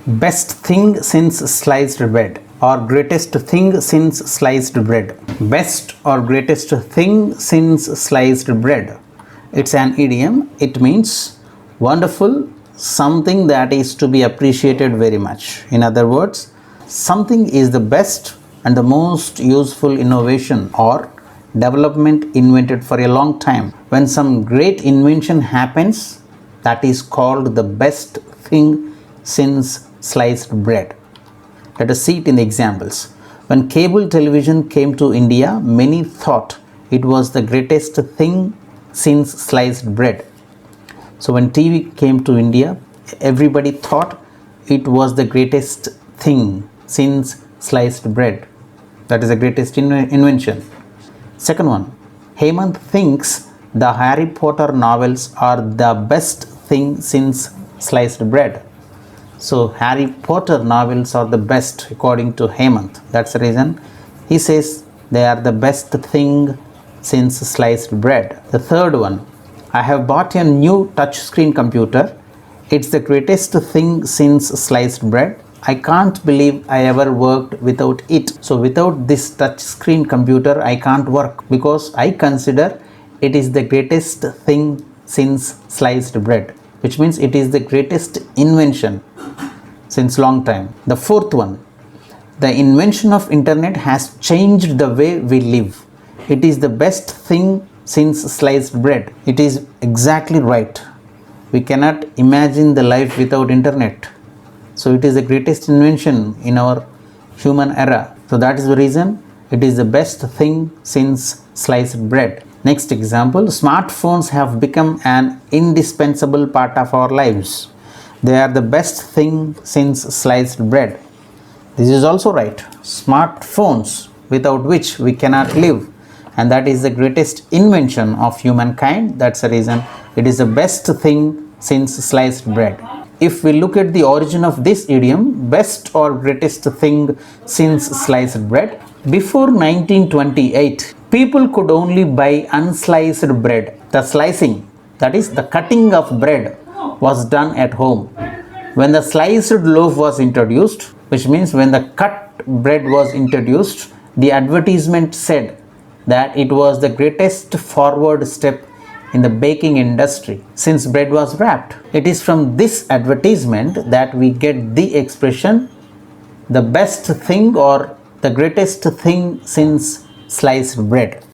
Best thing since sliced bread or greatest thing since sliced bread. Best or greatest thing since sliced bread. It's an idiom. It means wonderful, something that is to be appreciated very much. In other words, something is the best and the most useful innovation or development invented for a long time. When some great invention happens, that is called the best thing since sliced bread. Let us see it in the examples. When cable television came to India, many thought it was the greatest thing since sliced bread. So when TV came to India, everybody thought it was the greatest thing since sliced bread. That is the greatest invention. Second one, Hemant thinks the Harry Potter novels are the best thing since sliced bread. So Harry Potter novels are the best according to Hemant. That's the reason he says they are the best thing since sliced bread. The third one, I have bought a new touchscreen computer. It's the greatest thing since sliced bread. I can't believe I ever worked without it. So without this touchscreen computer, I can't work because I consider it is the greatest thing since sliced bread, which means it is the greatest invention since long time. The fourth one, the invention of internet has changed the way we live. It is the best thing since sliced bread. It is exactly right. We cannot imagine the life without internet. So it is the greatest invention in our human era. So that is the reason it is the best thing since sliced bread. Next example, smartphones have become an indispensable part of our lives. They are the best thing since sliced bread. This is also right. Smartphones, without which we cannot live, and that is the greatest invention of humankind. That's the reason it is the best thing since sliced bread. If we look at the origin of this idiom, best or greatest thing since sliced bread, before 1928, people could only buy unsliced bread. The slicing, that is the cutting of bread, was done at home. When the sliced loaf was introduced, which means when the cut bread was introduced, the advertisement said that it was the greatest forward step in the baking industry since bread was wrapped. It is from this advertisement that we get the expression the best thing or the greatest thing since sliced bread.